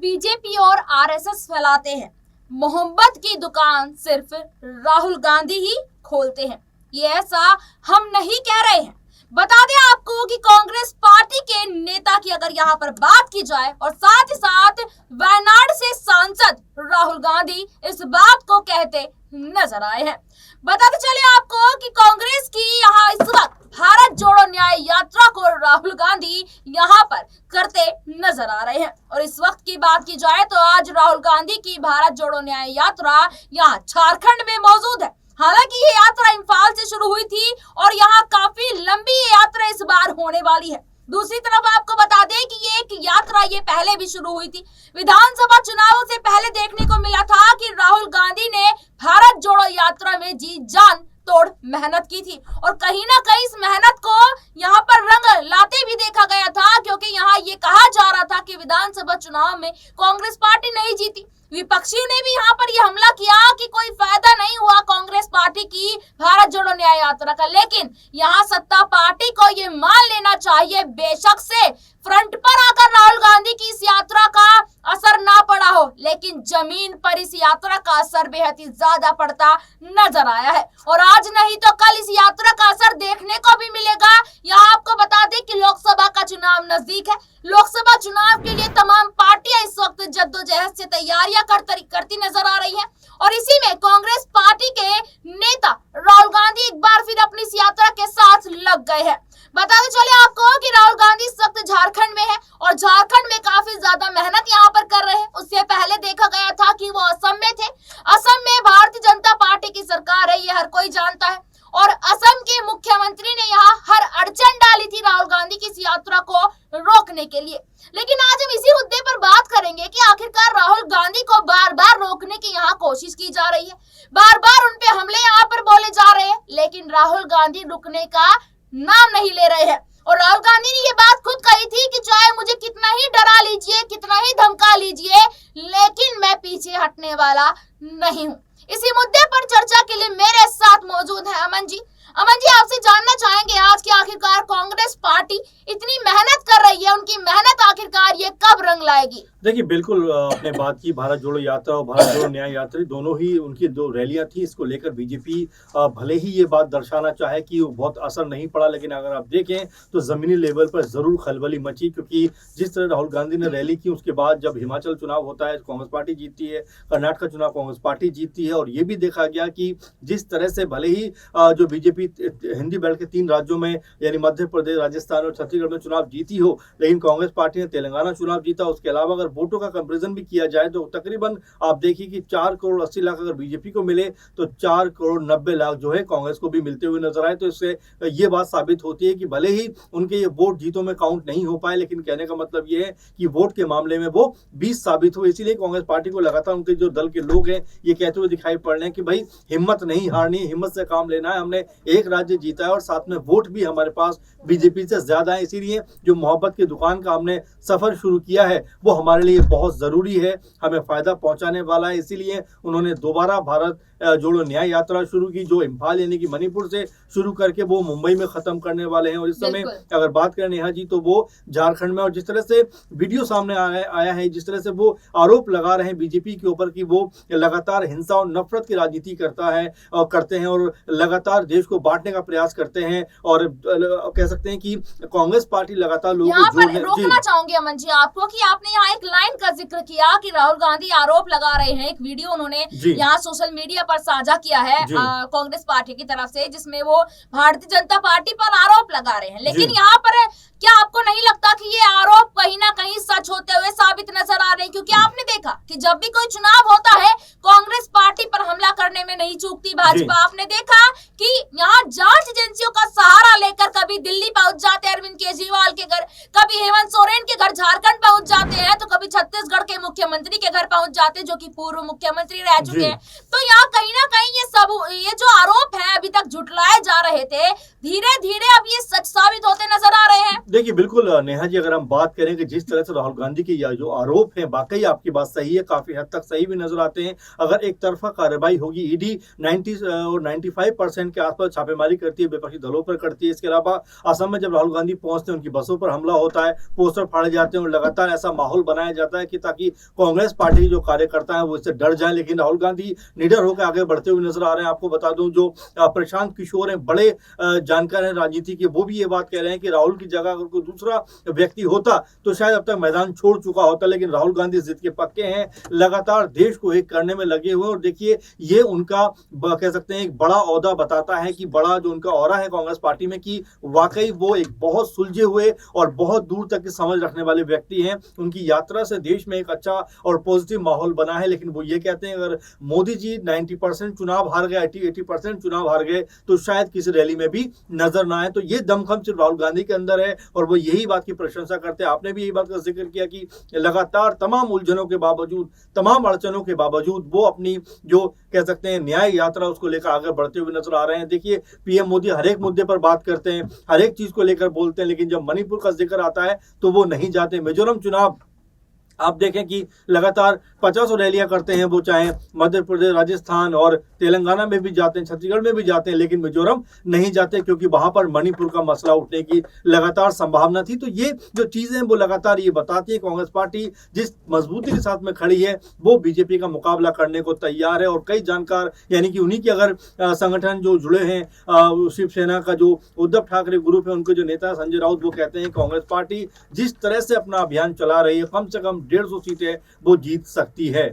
BJP और RSS फैलाते हैं। मोहब्बत की दुकान सिर्फ राहुल गांधी ही खोलते हैं। ये ऐसा हम नहीं कह रहे हैं। बता दें आपको कि कांग्रेस पार्टी के नेता की अगर यहाँ पर बात की जाए और साथ ही साथ वायनाड से सांसद राहुल गांधी इस बात को कहते नजर आए हैं। बताते चले आपको कि कांग्रेस की यहाँ इस वक्त भारत जोड़ो न्याय यात्रा को राहुल गांधी यहाँ पर करते नजर आ रहे हैं। और इस वक्त की बात की जाए तो आज राहुल गांधी की भारत जोड़ो न्याय यात्रा यहाँ झारखंड में मौजूद है। हालांकि ये यात्रा इम्फाल से शुरू हुई थी और यहाँ काफी लंबी यात्रा इस बार होने वाली है। दूसरी तरफ आपको बता दें कि ये एक यात्रा ये पहले भी शुरू हुई थी। विधानसभा चुनावों से पहले देखने को मिला था कि राहुल गांधी ने भारत जोड़ो यात्रा में जी जान तोड़ मेहनत की थी और कहीं ना कहीं इस मेहनत को यहाँ पर रंग लाते भी देखा गया था, क्योंकि यहाँ ये कहा जा रहा था कि विधानसभा चुनाव में कांग्रेस पार्टी नहीं जीती। विपक्षियों ने भी यहाँ पर यह हमला किया कि कोई फायदा नहीं हुआ कांग्रेस पार्टी की भारत जोड़ो न्याय यात्रा का। लेकिन यहाँ सत्ता पार्टी को ये मान लेना चाहिए, बेशक से फ्रंट पर आकर राहुल गांधी की इस यात्रा का असर ना पड़ा हो, लेकिन जमीन पर इस यात्रा का असर बेहद ही ज्यादा पड़ता नजर आया है। और आज नहीं तो कल इस यात्रा का असर देखने को भी मिलेगा। यहाँ आपको बता दें कि लोकसभा का चुनाव नजदीक है। लोकसभा चुनाव के लिए तमाम पार्टियां इस वक्त जद्दोजहद से तैयारियां करती नजर आ रही हैं और इसी में कांग्रेस पार्टी के नेता राहुल गांधी एक बार फिर अपनी इस यात्रा के साथ लग गए हैं। बताते चले आपको कि राहुल गांधी इस वक्त झारखंड में है और झारखंड में काफी ज्यादा मेहनत यहाँ पर कर रहे हैं। उससे पहले देखा गया था कि वो असम में थे। असम में भारतीय जनता पार्टी की सरकार है, ये हर कोई जानता है। और असम के मुख्यमंत्री ने यहाँ हर अड़चन डाली थी राहुल गांधी की इस यात्रा को रोकने के लिए। लेकिन आज हम इसी मुद्दे पर बात करेंगे कि आखिरकार राहुल गांधी को बार बार रोकने की यहाँ कोशिश की जा रही है, बार बार उन पे हमले यहाँ पर बोले जा रहे हैं, लेकिन राहुल गांधी रुकने का नाम नहीं ले रहे हैं। और राहुल गांधी ने ये बात खुद कही थी कि चाहे मुझे कितना ही डरा लीजिए, कितना ही धमका लीजिए, लेकिन मैं पीछे हटने वाला नहीं हूँ। इसी मुद्दे पर चर्चा के लिए मेरे साथ मौजूद है अमन जी। अमन जी, आपसे जानना चाहेंगे आज की आखिरकार कांग्रेस पार्टी इतनी मेहनत कर रही है, उनकी मेहनत आखिरकार ये कब रंग लाएगी? देखिए, बिल्कुल आपने बात की भारत जोड़ो यात्रा और भारत जोड़ो न्याय यात्रा दोनों ही उनकी दो रैलियां थी। इसको लेकर बीजेपी भले ही ये बात दर्शाना चाहे कि वो बहुत असर नहीं पड़ा, लेकिन अगर आप देखें तो जमीनी लेवल पर जरूर खलबली मची, क्योंकि जिस तरह राहुल गांधी ने रैली की उसके बाद जब हिमाचल चुनाव होता है कांग्रेस पार्टी जीतती है, कर्नाटक चुनाव कांग्रेस पार्टी जीतती है। और ये भी देखा गया कि जिस तरह से भले ही जो बीजेपी हिंदी बेल्ट के 3 राज्यों में यानी मध्य प्रदेश, राजस्थान और छत्तीसगढ़ में चुनाव जीती हो, लेकिन कांग्रेस पार्टी ने तेलंगाना चुनाव जीता। उसके अलावा अगर वोटों का कंपैरिजन भी किया जाए तो तकरीबन आप देखिए कि 4 करोड़ 80 लाख अगर बीजेपी को मिले तो 4 करोड़ 90 लाख जो है कांग्रेस को भी मिलते हुए नजर आए। तो इससे ये बात साबित होती है कि भले ही उनके ये वोट जीतों में काउंट नहीं हो पाए, लेकिन कहने का मतलब ये है कि वोट के मामले में वो 20 साबित हुए। इसीलिए कांग्रेस पार्टी को लगातार उनके जो दल के लोग हैं ये कहते हुए दिखाई पड़ रहे हैं कि भाई हिम्मत नहीं हारनी है, हिम्मत से काम लेना है। हमने एक राज्य जीता है और साथ में वोट भी हमारे पास बीजेपी से ज्यादा है। इसीलिए जो मोहब्बत की दुकान का हमने सफर शुरू किया है वो हमारे लिए बहुत जरूरी है, हमें फायदा पहुंचाने वाला है। इसीलिए उन्होंने दोबारा भारत जोड़ो न्याय यात्रा शुरू की, जो इम्फाल यानी कि मणिपुर से शुरू करके वो मुंबई में खत्म करने वाले हैं। और इस समय अगर बात करें नेहा जी तो वो झारखंड में, और जिस तरह से वीडियो सामने आया है, जिस तरह से वो आरोप लगा रहे हैं बीजेपी के ऊपर कि वो लगातार हिंसा और नफरत की राजनीति करते हैं और लगातार देश को बांटने का प्रयास करते हैं। और कह सकते हैं कि कांग्रेस पार्टी लगातार लोगों को रोकना चाहूंगी अमन जी आपको कि आपने यहाँ एक लाइन का जिक्र किया कि राहुल गांधी आरोप लगा रहे हैं। एक वीडियो उन्होंने यहाँ सोशल मीडिया पर साझा किया है कांग्रेस पार्टी की तरफ से, जिसमें वो भारतीय जनता पार्टी पर आरोप लगा रहे हैं। लेकिन यहाँ पर क्या आपको नहीं लगता कि ये आरोप कहीं ना कहीं सच होते हुए साबित नजर आ रहे हैं? क्योंकि आपने देखा कि जब भी कोई चुनाव होता है कांग्रेस पार्टी पर हमला करने में नहीं चूकती भाजपा। आपने देखा कि यहाँ जांच एजेंसियों का सहारा लेकर कभी दिल्ली पहुंच जाते हैं अरविंद केजरीवाल के घर, कभी हेमंत सोरेन के घर झारखंड पहुंच जाते हैं, तो कभी छत्तीसगढ़ के मुख्यमंत्री के घर पहुंच जाते हैं जो कि पूर्व मुख्यमंत्री रह चुके हैं। तो यहाँ कहीं ना कहीं ये जो आरोप है अभी तक झुटलाए जा रहे थे, धीरे धीरे अब ये सच साबित होते नजर आ रहे हैं। देखिए, बिल्कुल नेहा जी, अगर हम बात करें कि जिस तरह से राहुल गांधी की जो आरोप है, वाकई आपकी बात सही है, काफी हद तक सही भी नजर आते हैं। अगर एक तरफा कार्रवाई होगी, ईडी 90 और 95% के आसपास छापेमारी करती है, विपक्षी दलों पर करती है। इसके अलावा असम में जब राहुल गांधी पहुंचते हैं, उनकी बसों पर हमला होता है, पोस्टर फाड़े जाते हैं और लगातार ऐसा माहौल बनाया जाता है कि ताकि कांग्रेस पार्टी के जो कार्यकर्ता हैं वो इससे डर जाएं। लेकिन राहुल गांधी निडर होकर आगे बढ़ते हुए नजर आ रहे हैं। आपको बता दूं, जो प्रशांत किशोर हैं, बड़े जानकार हैं राजनीति के, वो भी ये बात कह रहे हैं कि राहुल की जगह अगर कोई दूसरा व्यक्ति होता तो शायद अब तक मैदान छोड़ चुका होता। लेकिन राहुल गांधी जिद के पक्के हैं, लगातार देश को एक करने में लगे हुए। और देखिए, ये उनका कह सकते हैं एक बड़ा ओहदा बताता है कि बड़ा जो उनका ऑरा है कांग्रेस पार्टी में, कि वाकई वो एक बहुत सुलझे हुए और बहुत दूर तक की समझ रखने वाले व्यक्ति हैं। उनकी यात्रा से देश में एक अच्छा और पॉजिटिव माहौल बना है। लेकिन वो ये कहते हैं अगर मोदी जी 90% चुनाव हार गए, 80% चुनाव हार गए, तो शायद किसी रैली में भी नजर ना आए। तो ये दमखम सिर्फ राहुल गांधी के अंदर है और वो यही बात की प्रशंसा करते हैं। आपने भी यही बात का जिक्र किया कि लगातार तमाम उलझनों के बावजूद, तमाम अड़चनों के बावजूद वो अपनी जो कह सकते हैं न्याय यात्रा उसको लेकर आगे बढ़ते हुए नजर आ रहे हैं। देखिए, पीएम मोदी हर एक मुद्दे पर बात करते हैं, हर एक चीज को लेकर बोलते हैं, लेकिन जब मणिपुर का जिक्र आता है तो वो नहीं जाते। मिजोरम चुनाव आप देखें कि लगातार 50 रैलियां करते हैं वो, चाहे मध्य प्रदेश, राजस्थान और तेलंगाना में भी जाते हैं, छत्तीसगढ़ में भी जाते हैं, लेकिन मिजोरम नहीं जाते क्योंकि वहां पर मणिपुर का मसला उठने की लगातार संभावना थी। तो ये जो चीजें वो लगातार ये बताती है कांग्रेस पार्टी जिस मजबूती के साथ में खड़ी है वो बीजेपी का मुकाबला करने को तैयार है। और कई जानकार, यानी कि उन्हीं के अगर संगठन जो जुड़े हैं, शिवसेना का जो उद्धव ठाकरे ग्रुप है, उनके जो नेता संजय राउत, वो कहते हैं कांग्रेस पार्टी जिस तरह से अपना अभियान चला रही है, कम से कम 150 सीटें वो जीत सकती है।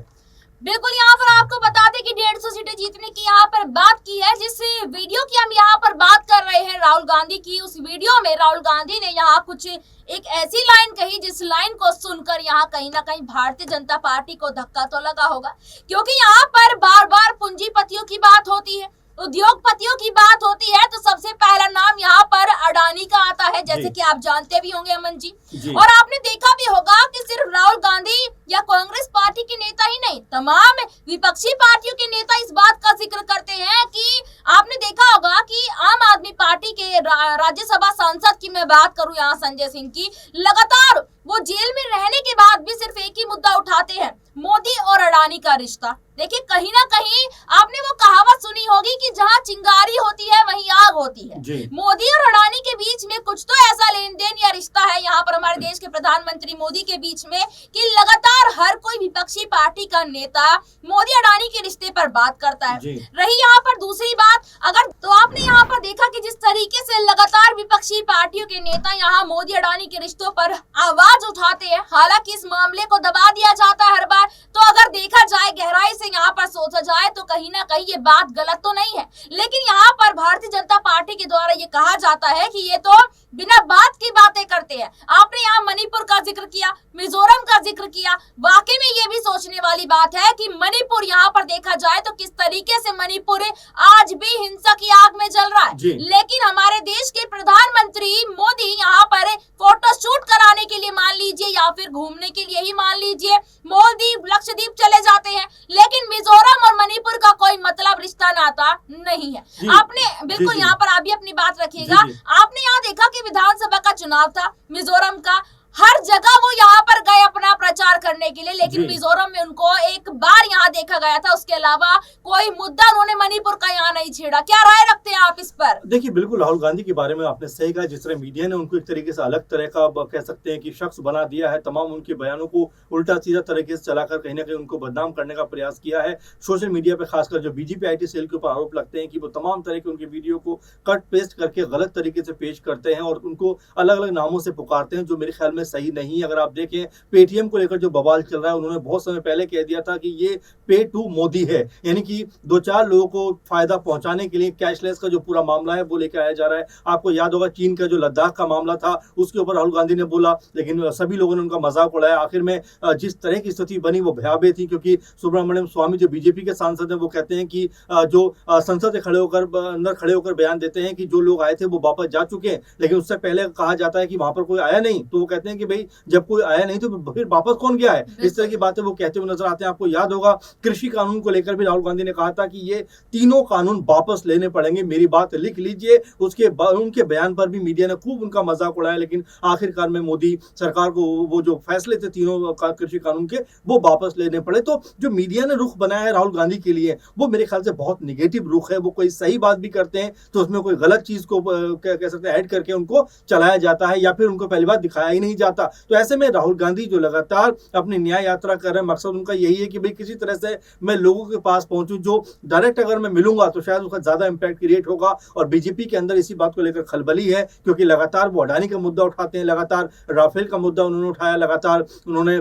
बिल्कुल, यहाँ पर आपको बता दें कि 150 सीटें जीतने की यहाँ पर बात की है। जिस वीडियो की हम यहाँ पर बात कर रहे हैं राहुल गांधी की, उस वीडियो में राहुल गांधी ने यहाँ कुछ एक ऐसी लाइन कही जिस लाइन को सुनकर यहाँ कहीं ना कहीं भारतीय जनता पार्टी को धक्का तो लगा होगा, क्योंकि यहाँ पर बार बार पूंजीपतियों की बात होती है, उद्योगपतियों की बात होती है, तो सबसे पहला नाम यहाँ पर अडानी का आता है, जैसे कि आप जानते भी होंगे अमन जी। और आपने देखा भी होगा कि सिर्फ राहुल गांधी या कांग्रेस पार्टी के नेता ही नहीं, तमाम विपक्षी पार्टियों के नेता इस बात का जिक्र करते हैं कि आपने देखा होगा कि आम आदमी पार्टी के राज्यसभा सांसद की मैं बात करूं यहाँ संजय सिंह की, लगातार वो जेल में रहने के बाद भी सिर्फ एक ही मुद्दा उठाते हैं, मोदी और अडानी का रिश्ता। देखिए, कहीं ना कहीं आपने वो कहावत सुनी होगी कि जहां चिंगारी होती है वहीं आग होती है। मोदी और अडानी के बीच में कुछ तो ऐसा लेन देन या रिश्ता है यहाँ पर हमारे देश के प्रधानमंत्री मोदी के बीच में कि लगातार हर कोई विपक्षी पार्टी का नेता मोदी अडानी के रिश्ते पर बात करता है। रही यहाँ पर दूसरी बात, अगर तो आपने यहाँ पर देखा कि जिस तरीके से लगातार विपक्षी पार्टियों के नेता यहाँ मोदी अडानी के रिश्तों पर आवाज उठाते हैं, हालांकि इस मामले को दबा दिया जाता है हर बार, तो अगर देखा जाए गहराई से यहाँ पर सोचा जाए तो कहीं ना कहीं ये बात गलत तो नहीं है। लेकिन यहाँ पर भारतीय जनता पार्टी के द्वारा ये कहा जाता है कि ये तो बिना बात की बातें करते हैं। आपने यहाँ मणिपुर का जिक्र किया, मिजोरम का जिक्र किया, वाकई में ये भी सोचने वाली बात है कि मणिपुर यहाँ पर देखा जाए तो किस तरीके से मणिपुर आज भी हिंसा की आग में जल रहा है। लेकिन हमारे देश के प्रधानमंत्री मोदी यहाँ पर फोटो शूट कराने के लिए मान लीजिए या फिर घूमने के लिए ही मान लीजिए मालदीव, लक्षद्वीप चले जाते हैं, लेकिन मिजोरम और मणिपुर का कोई मतलब रिश्ता नाता नहीं है। आपने बिल्कुल यहाँ पर आप भी अपनी बात रखिएगा, आपने यहाँ देखा कि विधानसभा का चुनाव था मिजोरम का, हर जगह वो यहाँ पर गए अपना प्रचार करने के लिए, लेकिन मिजोरम में उनको एक बार यहाँ देखा गया था, उसके अलावा कोई मुद्दा उन्होंने मणिपुर का यहाँ नहीं छेड़ा। क्या राय रखते हैं आप इस पर? देखिए, बिल्कुल राहुल गांधी के बारे में आपने सही कहा, जिस तरह मीडिया ने उनको एक तरीके से अलग तरह का कह सकते हैं कि शख्स बना दिया है, तमाम उनके बयानों को उल्टा सीधा तरीके से चलाकर कहीं ना कहीं उनको बदनाम करने का प्रयास किया है। सोशल मीडिया पर खासकर जो बीजेपी IT सेल के ऊपर आरोप लगते हैं कि वो तमाम तरह के उनके वीडियो को कट पेस्ट करके गलत तरीके से पेश करते हैं और उनको अलग अलग नामों से पुकारते हैं, जो मेरे ख्याल में सही नहीं। अगर आप देखें, पेटीएम को लेकर जो बवाल चल रहा है, उन्होंने बहुत समय पहले कह दिया था कि ये पे टू मोदी है, यानी कि 2-4 लोगों को फायदा पहुंचाने के लिए कैशलेस का जो पूरा मामला है वो लेकर आया जा रहा है। आपको याद होगा चीन का जो लद्दाख का मामला था, उसके ऊपर राहुल गांधी ने बोला, लेकिन सभी लोगों ने उनका मजाक उड़ाया। आखिर में जिस तरह की स्थिति बनी वो भयावह थी, क्योंकि सुब्रमण्यम स्वामी जो बीजेपी के सांसद हैं वो कहते हैं कि जो संसद से अंदर खड़े होकर बयान देते हैं कि जो लोग आए थे वो वापस जा चुके हैं, लेकिन उससे पहले कहा जाता है कि वहां पर कोई आया नहीं, तो वो कहते हैं कि कि भाई जब कोई आया नहीं तो फिर वापस कौन गया है। इस तरह की बातें वो कहते हुए नजर आते हैं। आपको याद होगा कृषि कानून को लेकर भी राहुल गांधी ने कहा था कि ये तीनों कानून वापस लेने पड़ेंगे, मेरी बात लिख लीजिए। उनके बयान पर भी मीडिया ने खूब उनका मजाक उड़ाया, लेकिन आखिरकार में मोदी सरकार को वो जो फैसले थे तीनों कृषि कानून के वो वापस लेने पड़े। तो जो मीडिया ने रुख बनाया है राहुल गांधी के लिए वो मेरे ख्याल से बहुत निगेटिव रुख है। वो कोई सही बात भी करते हैं तो उसमें कोई गलत चीज को कह सकते हैं ऐड करके उनको चलाया जाता है या फिर उनको पहली बार दिखाया ही नहीं जाता। तो ऐसे में राहुल गांधी जो लगातार अपनी न्याय यात्रा कर रहे हैं, मकसद उनका यही है कि भाई किसी तरह से मैं लोगों के पास पहुंचूं, जो डायरेक्ट अगर मैं मिलूंगा तो शायद उसका ज्यादा इंपैक्ट क्रिएट होगा। और बीजेपी के अंदर इसी बात को लेकर खलबली है, क्योंकि लगातार वो अडानी का मुद्दा उठाते हैं, लगातार राफेल का मुद्दा उन्होंने उठाया, लगातार उन्होंने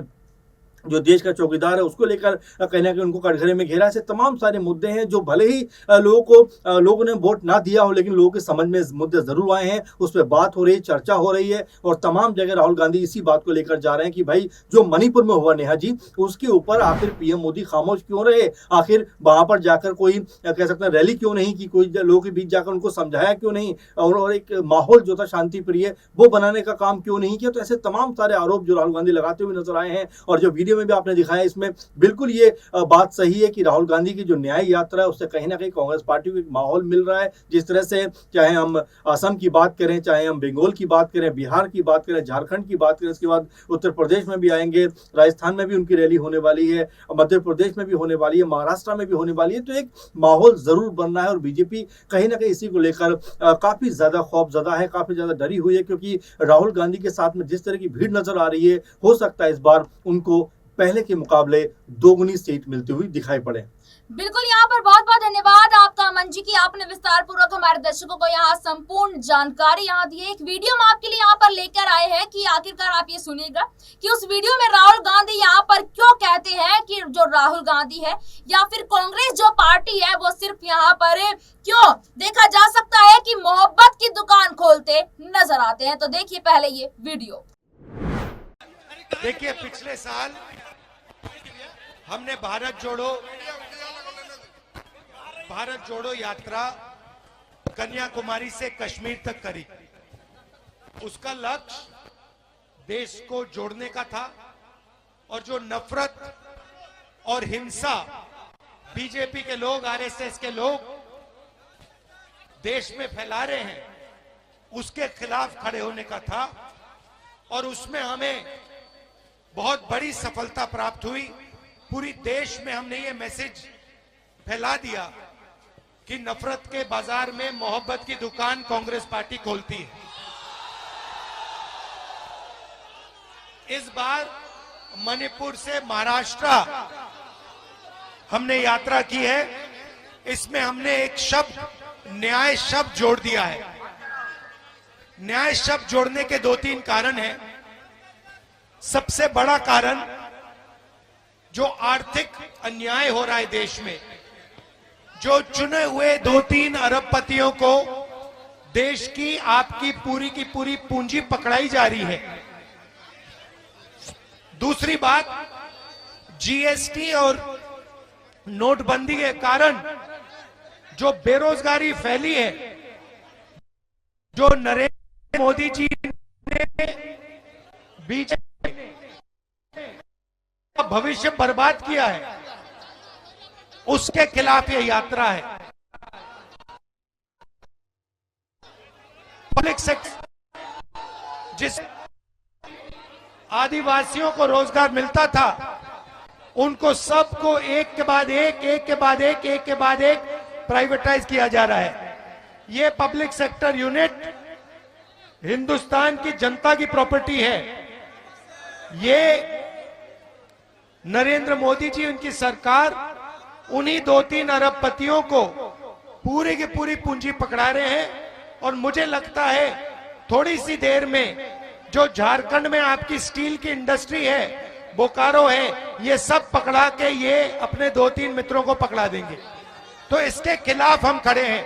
जो देश का चौकीदार है उसको लेकर कहीं ना कहीं उनको कटघरे में घेरा। ऐसे तमाम सारे मुद्दे हैं जो भले ही लोगों ने वोट ना दिया हो, लेकिन लोगों के समझ में मुद्दे जरूर आए हैं, उस पर बात हो रही है, चर्चा हो रही है। और तमाम जगह राहुल गांधी इसी बात को लेकर जा रहे हैं कि भाई जो मणिपुर में हुआ नेहा जी, उसके ऊपर आखिर पीएम मोदी खामोश क्यों रहे, आखिर वहां पर जाकर कोई कह सकते हैं रैली क्यों नहीं की, कोई लोगों के बीच जाकर उनको समझाया क्यों नहीं, और एक माहौल जो था शांति प्रिय वो बनाने का काम क्यों नहीं किया। तो ऐसे तमाम सारे आरोप जो राहुल गांधी लगाते हुए नजर आए हैं। और जो वीडियो में भी आपने दिखाया इसमें बिल्कुल ये बात सही है कि राहुल गांधी की जो न्याय यात्रा है उससे कहीं ना कहीं कांग्रेस पार्टी को एक माहौल मिल रहा है। जिस तरह से चाहे हम असम की बात करें, चाहे हम बंगाल की बात करें, बिहार की बात करें, झारखंड की बात करें, इसके बाद उत्तर प्रदेश में भी आएंगे, राजस्थान में भी उनकी रैली होने वाली है, मध्य प्रदेश में भी होने वाली है, महाराष्ट्र में भी होने वाली है। तो एक माहौल जरूर बन रहा है और बीजेपी कहीं ना कहीं इसी को लेकर काफी ज्यादा खौफजदा है, काफी ज्यादा डरी हुई है, क्योंकि राहुल गांधी के साथ में जिस तरह की भीड़ नजर आ रही है, हो सकता है इस बार उनको पहले के मुकाबले दोगुनी सीट मिलती हुई दिखाई पड़े। बिल्कुल, यहाँ पर बहुत बहुत धन्यवाद आपका अमन जी की आपने विस्तार पूर्वक हमारे दर्शकों को यहाँ संपूर्ण जानकारी यहाँ दी है। एक वीडियो हम आपके लिए यहाँ पर लेकर आए हैं कि आखिरकार आप ये सुनिएगा कि उस वीडियो में राहुल गांधी यहाँ पर क्यों कहते हैं कि जो राहुल गांधी है या फिर कांग्रेस जो पार्टी है वो सिर्फ यहाँ पर क्यों देखा जा सकता है कि मोहब्बत की दुकान खोलते नजर आते हैं। तो देखिए पहले ये वीडियो। देखिए, पिछले साल हमने भारत जोड़ो यात्रा कन्याकुमारी से कश्मीर तक करी। उसका लक्ष्य देश को जोड़ने का था और जो नफरत और हिंसा बीजेपी के लोग, आरएसएस के लोग देश में फैला रहे हैं उसके खिलाफ खड़े होने का था। और उसमें हमें बहुत बड़ी सफलता प्राप्त हुई। पूरी देश में हमने ये मैसेज फैला दिया कि नफरत के बाजार में मोहब्बत की दुकान कांग्रेस पार्टी खोलती है। इस बार मणिपुर से महाराष्ट्र हमने यात्रा की है। इसमें हमने एक शब्द, न्याय शब्द जोड़ दिया है। न्याय शब्द जोड़ने के 2-3 कारण हैं। सबसे बड़ा कारण, जो आर्थिक अन्याय हो रहा है देश में, जो चुने हुए 2-3 अरबपतियों को देश की आपकी पूरी की पूरी पूंजी पकड़ाई जा रही है। दूसरी बात, जीएसटी और नोटबंदी के कारण जो बेरोजगारी फैली है, जो नरेंद्र मोदी जी ने बीजेपी का भविष्य बर्बाद किया है, उसके खिलाफ यह यात्रा है। पब्लिक सेक्टर, जिस आदिवासियों को रोजगार मिलता था, उनको सबको एक के बाद एक प्राइवेटाइज किया जा रहा है। ये पब्लिक सेक्टर यूनिट हिंदुस्तान की जनता की प्रॉपर्टी है। ये नरेंद्र मोदी जी, उनकी सरकार उन्हीं 2-3 अरबपतियों को पूरी की पूरी पूंजी पकड़ा रहे हैं। और मुझे लगता है थोड़ी सी देर में जो झारखंड में आपकी स्टील की इंडस्ट्री है, बोकारो है, ये सब पकड़ा के ये अपने 2-3 मित्रों को पकड़ा देंगे। तो इसके खिलाफ हम खड़े हैं।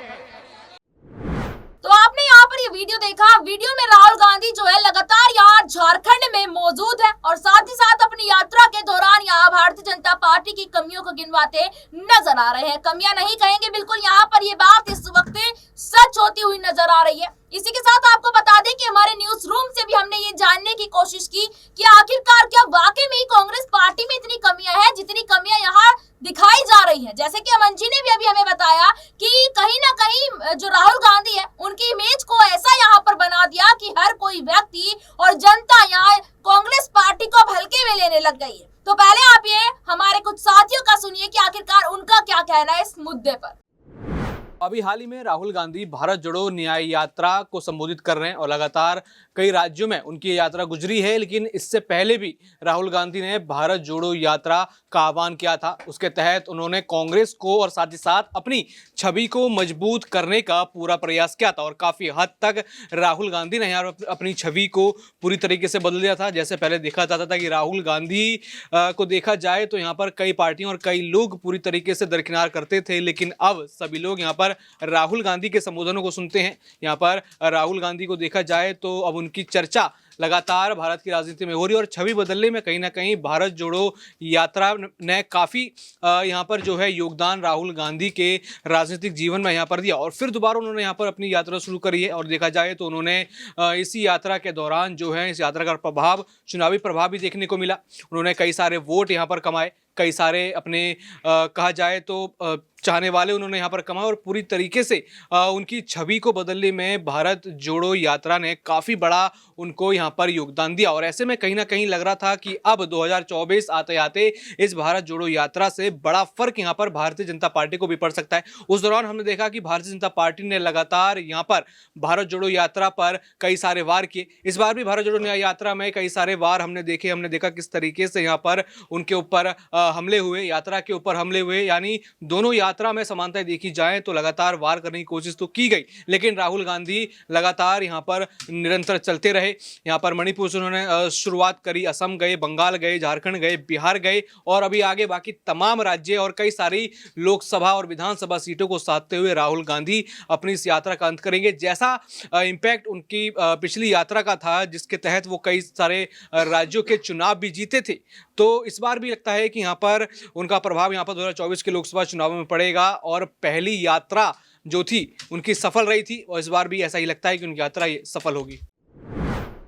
तो आपने यहाँ पर ये वीडियो देखा। वीडियो में राहुल गांधी जो है लगातार यहाँ झारखंड में मौजूद है और साथ ही साथ अपनी यात्रा के दौरान यहाँ भारतीय जनता पार्टी की कमियों को गिनवाते नजर आ रहे हैं। कमियां नहीं कहेंगे, बिल्कुल यहाँ पर ये बात इस वक्त सच होती हुई नजर आ रही है। इसी के साथ आपको बता दें कि हमारे न्यूज रूम से भी हमने ये जानने की कोशिश की कि आखिरकार क्या वाकई में ही कांग्रेस पार्टी में इतनी कमियां हैं जितनी कमियां यहाँ दिखाई जा रही हैं। जैसे कि अमन जी ने भी अभी हमें बताया कि कहीं ना कहीं जो राहुल गांधी है उनकी इमेज को ऐसा यहाँ पर बना दिया कि हर कोई व्यक्ति और जनता यहाँ कांग्रेस पार्टी को अब हल्के में लेने लग गई है। तो पहले आप ये हमारे कुछ साथियों का सुनिए कि आखिरकार उनका क्या कहना है इस मुद्दे पर। अभी हाल ही में राहुल गांधी भारत जोड़ो न्याय यात्रा को संबोधित कर रहे हैं और लगातार कई राज्यों में उनकी यात्रा गुजरी है, लेकिन इससे पहले भी राहुल गांधी ने भारत जोड़ो यात्रा का आह्वान किया था। उसके तहत उन्होंने कांग्रेस को और साथ ही साथ अपनी छवि को मजबूत करने का पूरा प्रयास किया था और काफ़ी हद तक राहुल गांधी ने यहाँ अपनी छवि को पूरी तरीके से बदल दिया था। जैसे पहले देखा जाता था कि राहुल गांधी को देखा जाए तो यहाँ पर कई पार्टियां और कई लोग पूरी तरीके से दरकिनार करते थे, लेकिन अब सभी लोग यहाँ पर राहुल गांधी के संबोधनों को सुनते हैं। यहाँ पर राहुल गांधी को देखा जाए तो अब उनकी चर्चा लगातार भारत की राजनीति में हो रही है और छवि बदलने में कहीं ना कहीं भारत जोड़ो यात्रा ने काफ़ी यहाँ पर जो है योगदान राहुल गांधी के राजनीतिक जीवन में यहाँ पर दिया और फिर दोबारा उन्होंने यहाँ पर अपनी यात्रा शुरू करी है। और देखा जाए तो उन्होंने इसी यात्रा के दौरान जो है इस यात्रा का प्रभाव, चुनावी प्रभाव भी देखने को मिला। उन्होंने कई सारे वोट यहाँ पर कमाए, कई सारे अपने कहा जाए तो चाहने वाले उन्होंने यहाँ पर कमाए और पूरी तरीके से उनकी छवि को बदलने में भारत जोड़ो यात्रा ने काफ़ी बड़ा उनको यहाँ पर योगदान दिया। और ऐसे में कहीं ना कहीं लग रहा था कि अब 2024 आते आते इस भारत जोड़ो यात्रा से बड़ा फर्क यहाँ पर भारतीय जनता पार्टी को भी पड़ सकता है। उस दौरान हमने देखा कि भारतीय जनता पार्टी ने लगातार यहाँ पर भारत जोड़ो यात्रा पर कई सारे वार किए। इस बार भी भारत जोड़ो न्याय यात्रा में कई सारे वार हमने देखा किस तरीके से यहाँ पर उनके ऊपर हमले हुए, यात्रा के ऊपर हमले हुए। यानी दोनों यात्रा में समानताएं देखी जाए तो लगातार वार करने की कोशिश तो की गई, लेकिन राहुल गांधी लगातार यहाँ पर निरंतर चलते रहे। यहाँ पर मणिपुर से उन्होंने शुरुआत करी, असम गए, बंगाल गए, झारखंड गए, बिहार गए और अभी आगे बाकी तमाम राज्य और कई सारी लोकसभा और विधानसभा सीटों को साधते हुए राहुल गांधी अपनी इस यात्रा का अंत करेंगे। जैसा इम्पैक्ट उनकी पिछली यात्रा का था जिसके तहत वो कई सारे राज्यों के चुनाव भी जीते थे, तो इस बार भी लगता है कि यहाँ पर उनका प्रभाव यहाँ पर 2024 के लोकसभा चुनाव में पड़ेगा और पहली यात्रा जो थी उनकी सफल रही थी और इस बार भी ऐसा ही लगता है कि उनकी यात्रा ये सफल होगी।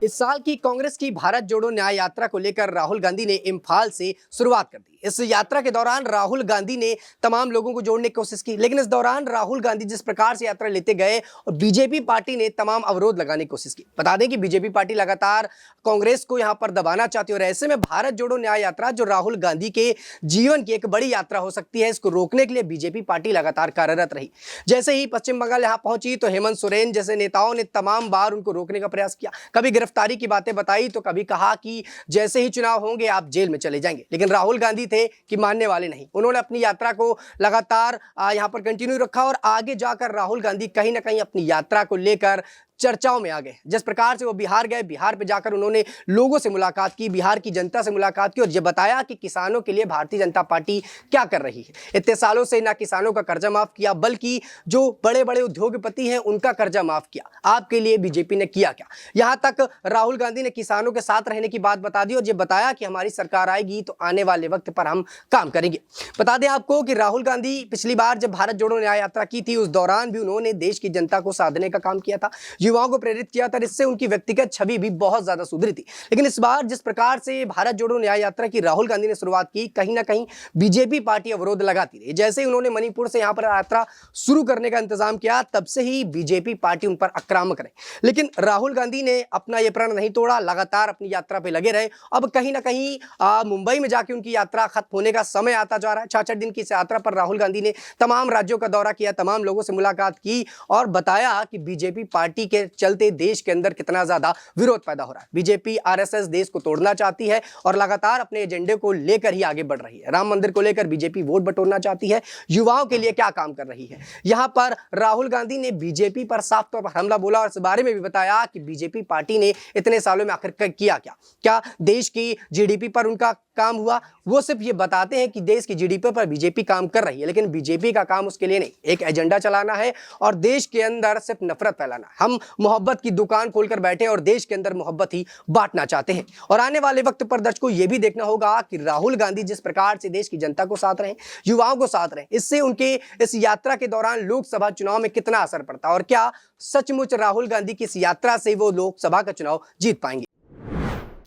इस साल की कांग्रेस की भारत जोड़ो न्याय यात्रा को लेकर राहुल गांधी ने इम्फाल से शुरुआत कर दी। इस यात्रा के दौरान राहुल गांधी ने तमाम लोगों को जोड़ने की कोशिश की, लेकिन इस दौरान राहुल गांधी जिस प्रकार से यात्रा लेते गए और बीजेपी पार्टी ने तमाम अवरोध लगाने की कोशिश की। बता दें कि बीजेपी पार्टी लगातार कांग्रेस को यहां पर दबाना चाहती है और ऐसे में भारत जोड़ो न्याय यात्रा जो राहुल गांधी के जीवन की एक बड़ी यात्रा हो सकती है, इसको रोकने के लिए बीजेपी पार्टी लगातार कार्यरत रही। जैसे ही पश्चिम बंगाल यहां पहुंची तो हेमंत सोरेन जैसे नेताओं ने तमाम बार उनको रोकने का प्रयास किया, कभी गिरफ्तारी की बातें बताई तो कभी कहा कि जैसे ही चुनाव होंगे आप जेल में चले जाएंगे, लेकिन राहुल गांधी थे कि मानने वाले नहीं। उन्होंने अपनी यात्रा को लगातार यहां पर कंटिन्यू रखा और आगे जाकर राहुल गांधी कहीं ना कहीं अपनी यात्रा को लेकर चर्चाओं में आ गए। जिस प्रकार से वो बिहार गए, बिहार पे जाकर उन्होंने लोगों से मुलाकात की, बिहार की जनता से मुलाकात की और ये बताया कि किसानों के लिए भारतीय जनता पार्टी क्या कर रही है। इतने सालों से ना किसानों का कर्जा माफ किया बल्कि जो बड़े बड़े उद्योगपति हैं उनका कर्जा माफ किया। आपके लिए बीजेपी ने किया क्या? यहां तक राहुल गांधी ने किसानों के साथ रहने की बात बता दी और ये बताया कि हमारी सरकार आएगी तो आने वाले वक्त पर हम काम करेंगे। बता दें आपको कि राहुल गांधी पिछली बार जब भारत जोड़ो न्याय यात्रा की थी उस दौरान भी उन्होंने देश की जनता को साधने का काम किया था, युवाओं को प्रेरित किया था, इससे उनकी व्यक्तिगत छवि भी बहुत ज्यादा सुधरी थी। लेकिन इस बार जिस प्रकार से भारत जोड़ो न्याय यात्रा की राहुल गांधी ने शुरुआत की, कहीं ना कहीं बीजेपी पार्टी अवरोध लगाती रही। जैसे ही उन्होंने मणिपुर से यहां पर यात्रा शुरू करने का इंतजाम किया तब से ही बीजेपी पार्टी उन पर आक्रामक रही, लेकिन राहुल गांधी ने अपना यह प्रण नहीं तोड़ा, लगातार अपनी यात्रा पे लगे रहे। अब कहीं ना कहीं मुंबई में जाके उनकी यात्रा खत्म होने का समय आता जा रहा है। 6 दिन की इस यात्रा पर राहुल गांधी ने तमाम राज्यों का दौरा किया, तमाम लोगों से मुलाकात की और बताया कि बीजेपी पार्टी के चलते देश के अंदर कितना ज्यादा विरोध पैदा हो रहा है। बीजेपी आरएसएस देश को तोड़ना चाहती है और लगातार अपने एजेंडे को लेकर ही आगे बढ़ रही है। राम मंदिर को लेकर बीजेपी वोट बटोरना चाहती है, युवाओं के लिए क्या काम कर रही है। यहां पर राहुल गांधी ने बीजेपी पर साफ तौर पर हमला बोला और इस बारे में भी बताया कि बीजेपी पार्टी ने इतने सालों में आखिर किया क्या देश की जीडीपी पर उनका काम हुआ। वो सिर्फ ये बताते हैं कि देश की जीडीपी पर बीजेपी काम कर रही है, लेकिन बीजेपी का काम उसके लिए नहीं, एक एजेंडा चलाना है और देश के अंदर सिर्फ नफरत फैलाना। हम मोहब्बत की दुकान खोलकर बैठे और देश के अंदर मोहब्बत ही बांटना चाहते हैं। और आने वाले वक्त पर दर्शकों ये भी देखना होगा कि राहुल गांधी जिस प्रकार से देश की जनता को साथ रहे, युवाओं को साथ रहे, इससे उनके इस यात्रा के दौरान लोकसभा चुनाव में कितना असर पड़ता है और क्या सचमुच राहुल गांधी की इस यात्रा से वो लोकसभा का चुनाव जीत पाएंगे।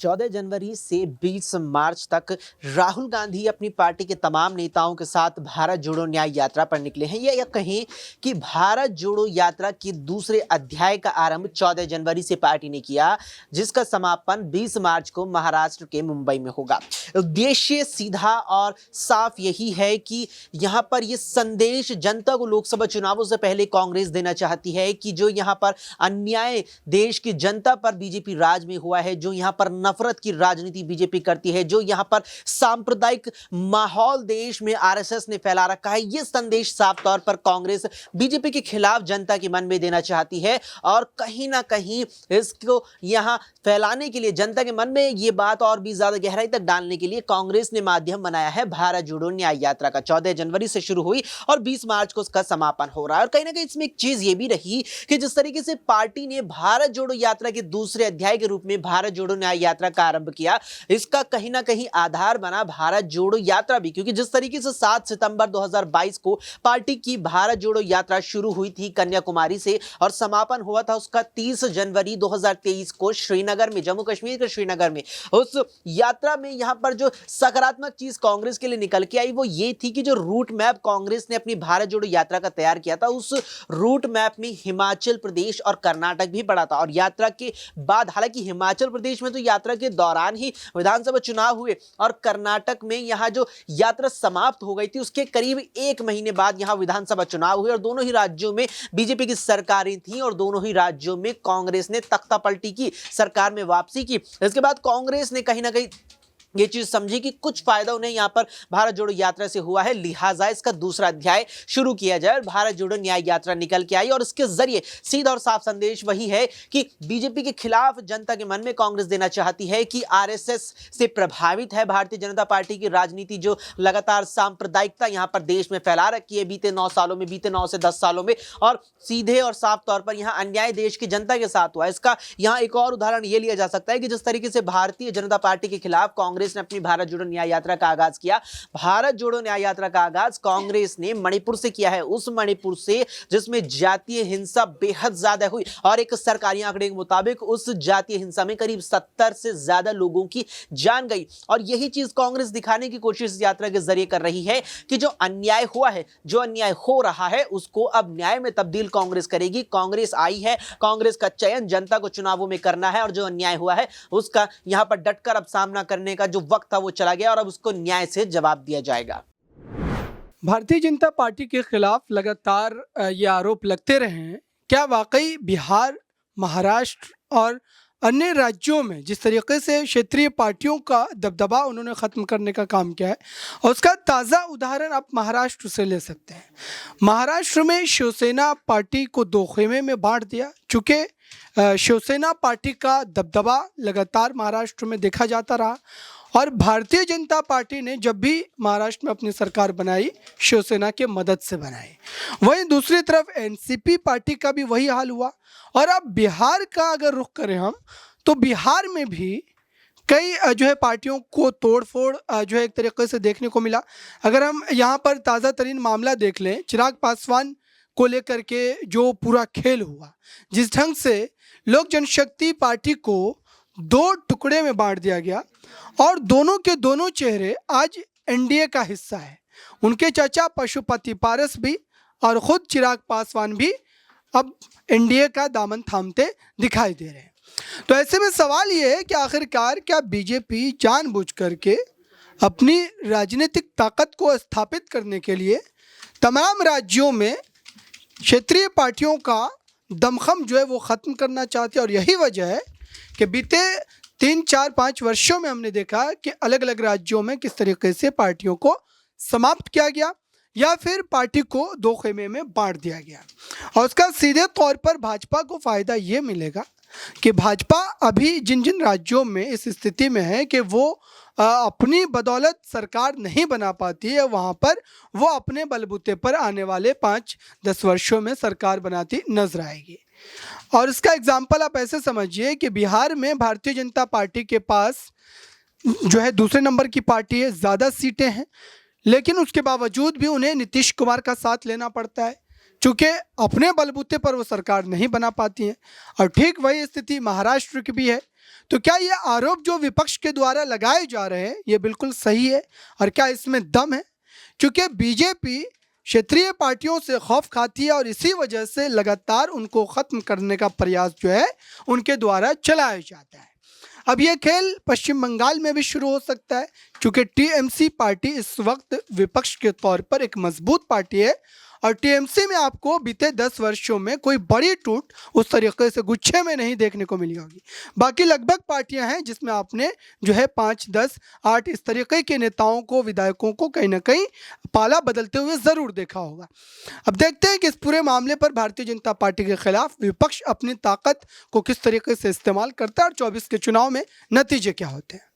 14 जनवरी से 20 मार्च तक राहुल गांधी अपनी पार्टी के तमाम नेताओं के साथ भारत जोड़ो न्याय यात्रा पर निकले हैं। या कहें कि भारत जोड़ो यात्रा के दूसरे अध्याय का आरंभ 14 जनवरी से पार्टी ने किया, जिसका समापन 20 मार्च को महाराष्ट्र के मुंबई में होगा। उद्देश्य सीधा और साफ यही है कि यहाँ पर ये संदेश जनता को लोकसभा चुनावों से पहले कांग्रेस देना चाहती है कि जो यहाँ पर अन्याय देश की जनता पर बीजेपी राज में हुआ है, जो यहाँ पर नफरत की राजनीति बीजेपी करती है, जो यहां पर सांप्रदायिक माहौल देश में आरएसएस ने फैला रखा है, यह संदेश साफ तौर पर कांग्रेस बीजेपी के खिलाफ जनता के मन में देना चाहती है। और कहीं ना कहीं इसको यहां फैलाने के लिए, जनता के मन में यह बात और भी ज्यादा गहराई तक डालने के लिए कांग्रेस ने माध्यम बनाया है भारत जोड़ो न्याय यात्रा का। 14 जनवरी से शुरू हुई और 20 मार्च को उसका समापन हो रहा है। और कहीं ना कहीं इसमें एक चीज ये भी रही कि जिस तरीके से पार्टी ने भारत जोड़ो यात्रा के दूसरे अध्याय के रूप में भारत जोड़ो न्याय यात्रा का आरंभ किया, इसका कहीं ना कहीं आधार बना भारत जोड़ो यात्रा भी। क्योंकि जिस तरीके से 7 सितंबर 2022 को पार्टी की भारत जोड़ो यात्रा शुरू हुई थी कन्याकुमारी से और समापन हुआ था उसका 30 जनवरी 2023 को श्रीनगर में, जम्मू कश्मीर के श्रीनगर में। उस यात्रा में यहां पर जो सकारात्मक चीज कांग्रेस के लिए निकल के आई वो ये थी कि जो रूट मैप कांग्रेस ने अपनी भारत जोड़ो यात्रा का तैयार किया था, उस रूट मैप में हिमाचल प्रदेश और कर्नाटक भी पड़ा था। और यात्रा के बाद, हालांकि हिमाचल प्रदेश में तो यात्रा के दौरान ही विधानसभा चुनाव हुए और कर्नाटक में यहां जो यात्रा समाप्त हो गई थी उसके करीब 1 महीने बाद यहां विधानसभा चुनाव हुए और दोनों ही राज्यों में बीजेपी की सरकारें थी और दोनों ही राज्यों में कांग्रेस ने तख्ता पलटी की, सरकार में वापसी की। इसके बाद कांग्रेस ने कहीं ना कहीं ये चीज समझी कि कुछ फायदा उन्हें यहां पर भारत जोड़ो यात्रा से हुआ है, लिहाजा इसका दूसरा अध्याय शुरू किया जाए। भारत जोड़ो न्याय यात्रा निकल के आई और इसके जरिए सीधा और साफ संदेश वही है कि बीजेपी के खिलाफ जनता के मन में कांग्रेस देना चाहती है कि आरएसएस से प्रभावित है भारतीय जनता पार्टी की राजनीति, जो लगातार सांप्रदायिकता यहां पर देश में फैला रखी है बीते 9 सालों में, बीते 9 से 10 सालों में। और सीधे और साफ तौर पर यहां अन्याय देश की जनता के साथ हुआ। इसका यहां एक और उदाहरण यह लिया जा सकता है कि जिस तरीके से भारतीय जनता पार्टी के खिलाफ कांग्रेस ने अपनी भारत जोड़ो न्याय यात्रा का आगाज किया। भारत जोड़ो न्याय यात्रा का आगाज कांग्रेस ने मणिपुर से किया है, उस मणिपुर से जिसमें जातीय हिंसा बेहद ज्यादा हुई और एक सरकारी आंकड़े के मुताबिक उस जातीय हिंसा में करीब 70 से ज्यादा लोगों की जान गई। और यही चीज कांग्रेस दिखाने की कोशिश इस यात्रा के जरिए कर रही है कि जो अन्याय हुआ है, जो अन्याय हो रहा है, उसको अब न्याय में तब्दील कांग्रेस करेगी। कांग्रेस आई है, कांग्रेस का चयन जनता को चुनावों में करना है और जो अन्याय हुआ है उसका यहां पर डटकर अब सामना करने का जो वक्त था वो चला गया और अब उसको न्याय से जवाब दिया जाएगा। भारतीय जनता पार्टी के खिलाफ लगातार ये आरोप लगते रहे हैं। क्या वाकई बिहार, महाराष्ट्र और अन्य राज्यों में जिस तरीके से क्षेत्रीय पार्टियों का दबदबा उन्होंने ख़त्म करने का काम किया है, और उसका ताज़ा उदाहरण आप महाराष्ट्र से ले सकते हैं। महाराष्ट्र में शिवसेना पार्टी को 2 खेमे में बांट दिया। चूँकि शिवसेना पार्टी का दबदबा लगातार महाराष्ट्र में देखा जाता रहा और भारतीय जनता पार्टी ने जब भी महाराष्ट्र में अपनी सरकार बनाई, शिवसेना के मदद से बनाई। वहीं दूसरी तरफ एनसीपी पार्टी का भी वही हाल हुआ। और अब बिहार का अगर रुख करें हम, तो बिहार में भी कई जो है पार्टियों को तोड़फोड़ जो है एक तरीके से देखने को मिला। अगर हम यहाँ पर ताज़ा तरीन मामला देख लें, चिराग पासवान को लेकर के जो पूरा खेल हुआ, जिस ढंग से लोक जनशक्ति पार्टी को 2 टुकड़े में बांट दिया गया और दोनों के दोनों चेहरे आज एनडीए का हिस्सा है। उनके चाचा पशुपति पारस भी और ख़ुद चिराग पासवान भी अब एनडीए का दामन थामते दिखाई दे रहे हैं। तो ऐसे में सवाल ये है कि आखिरकार क्या बीजेपी जानबूझ करके अपनी राजनीतिक ताकत को स्थापित करने के लिए तमाम राज्यों में क्षेत्रीय पार्टियों का दमखम जो है वो ख़त्म करना चाहती है? और यही वजह है कि बीते 3, 4, 5 वर्षों में हमने देखा कि अलग अलग राज्यों में किस तरीके से पार्टियों को समाप्त किया गया या फिर पार्टी को 2 खेमे में बांट दिया गया। और उसका सीधे तौर पर भाजपा को फ़ायदा ये मिलेगा कि भाजपा अभी जिन जिन राज्यों में इस स्थिति में है कि वो अपनी बदौलत सरकार नहीं बना पाती है, वहाँ पर वो अपने बलबूते पर आने वाले 5-10 वर्षों में सरकार बनाती नजर आएगी। और इसका एग्जाम्पल आप ऐसे समझिए कि बिहार में भारतीय जनता पार्टी के पास जो है दूसरे नंबर की पार्टी है, ज़्यादा सीटें हैं, लेकिन उसके बावजूद भी उन्हें नीतीश कुमार का साथ लेना पड़ता है, चूँकि अपने बलबूते पर वो सरकार नहीं बना पाती हैं। और ठीक वही स्थिति महाराष्ट्र की भी है। तो क्या ये आरोप जो विपक्ष के द्वारा लगाए जा रहे हैं ये बिल्कुल सही है और क्या इसमें दम है? क्योंकि बीजेपी क्षेत्रीय पार्टियों से खौफ खाती है और इसी वजह से लगातार उनको ख़त्म करने का प्रयास जो है उनके द्वारा चलाया जाता है। अब ये खेल पश्चिम बंगाल में भी शुरू हो सकता है, क्योंकि टीएमसी पार्टी इस वक्त विपक्ष के तौर पर एक मजबूत पार्टी है और टीएमसी में आपको बीते 10 वर्षों में कोई बड़ी टूट उस तरीके से गुच्छे में नहीं देखने को मिली होगी। बाकी लगभग पार्टियां हैं जिसमें आपने जो है 5, 10, 8 इस तरीके के नेताओं को, विधायकों को कहीं ना कहीं पाला बदलते हुए ज़रूर देखा होगा। अब देखते हैं कि इस पूरे मामले पर भारतीय जनता पार्टी के खिलाफ विपक्ष अपनी ताकत को किस तरीके से इस्तेमाल करता है और 24 के चुनाव में नतीजे क्या होते हैं।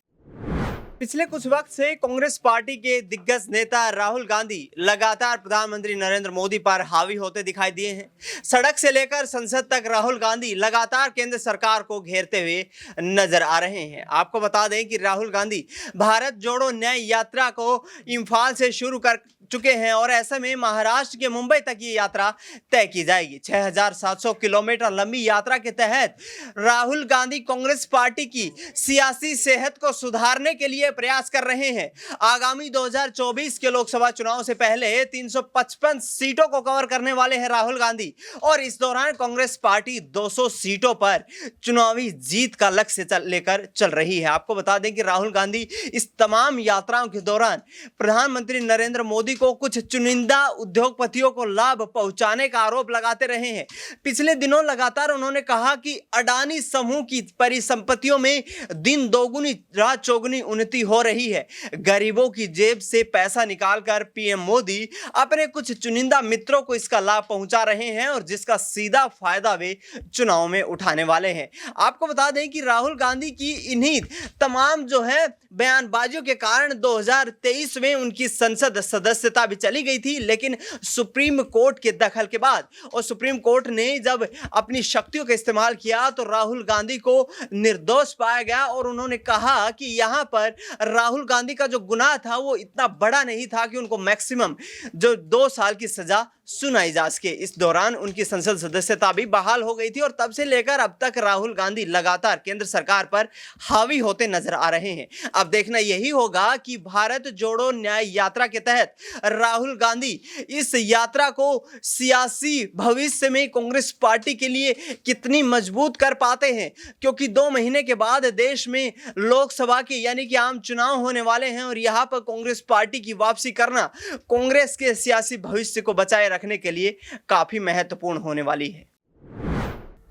पिछले कुछ वक्त से कांग्रेस पार्टी के दिग्गज नेता राहुल गांधी लगातार प्रधानमंत्री नरेंद्र मोदी पर हावी होते दिखाई दिए हैं। सड़क से लेकर संसद तक राहुल गांधी लगातार केंद्र सरकार को घेरते हुए नजर आ रहे हैं। आपको बता दें कि राहुल गांधी भारत जोड़ो न्याय यात्रा को इंफाल से शुरू कर चुके हैं और ऐसे में महाराष्ट्र के मुंबई तक ये यात्रा तय की जाएगी। 6,700 किलोमीटर लंबी यात्रा के तहत राहुल गांधी कांग्रेस पार्टी की सियासी सेहत को सुधारने के लिए प्रयास कर रहे हैं। आगामी 2024 के लोकसभा चुनाव से पहले 355 सीटों को कवर करने वाले हैं राहुल गांधी और इस दौरान कांग्रेस पार्टी 200 सीटों पर चुनावी जीत का लक्ष्य लेकर चल रही है। आपको बता दें कि राहुल गांधी इस तमाम यात्राओं के दौरान प्रधानमंत्री नरेंद्र मोदी को कुछ चुनिंदा उद्योगपतियों को लाभ पहुंचाने का आरोप लगाते रहे हैं। पिछले दिनों लगातार उन्होंने कहा कि अडानी समूह की परिसंपत्तियों में दिन दोगुनी रात चौगुनी उन्नति हो रही है। गरीबों की जेब से पैसा निकालकर पीएम मोदी अपने कुछ चुनिंदा मित्रों को इसका लाभ पहुंचा रहे हैं और जिसका सीधा फायदा वे चुनाव में उठाने वाले हैं। आपको बता दें कि राहुल गांधी की इन्हीं तमाम जो है बयानबाजियों के कारण 2023 में उनकी संसद सदस्यता भी चली गई थी, लेकिन सुप्रीम कोर्ट के दखल के बाद और सुप्रीम कोर्ट ने जब अपनी शक्तियों का इस्तेमाल किया तो राहुल गांधी को निर्दोष पाया गया और उन्होंने कहा कि यहां पर राहुल गांधी का जो गुनाह था वो इतना बड़ा नहीं था कि उनको मैक्सिमम जो 2 साल की सजा सुनाई जा सके। इस दौरान उनकी संसद सदस्यता भी बहाल हो गई थी और तब से लेकर अब तक राहुल गांधी लगातार केंद्र सरकार पर हावी होते नजर आ रहे हैं। अब देखना यही होगा कि भारत जोड़ो न्याय यात्रा के तहत राहुल गांधी इस यात्रा को सियासी भविष्य में कांग्रेस पार्टी के लिए कितनी मजबूत कर पाते हैं, क्योंकि 2 महीने के बाद देश में लोकसभा के यानी कि आम चुनाव होने वाले हैं और यहां पर कांग्रेस पार्टी की वापसी करना कांग्रेस के सियासी भविष्य को बचाए रखने के लिए काफी महत्वपूर्ण होने वाली है।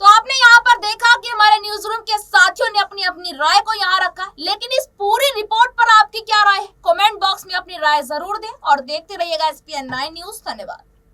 तो आपने यहाँ पर देखा कि हमारे न्यूज रूम के साथियों ने अपनी अपनी राय को यहाँ रखा, लेकिन इस पूरी रिपोर्ट पर आपकी क्या राय है? कमेंट बॉक्स में अपनी राय जरूर दें और देखते रहिएगा SPN9 न्यूज। धन्यवाद।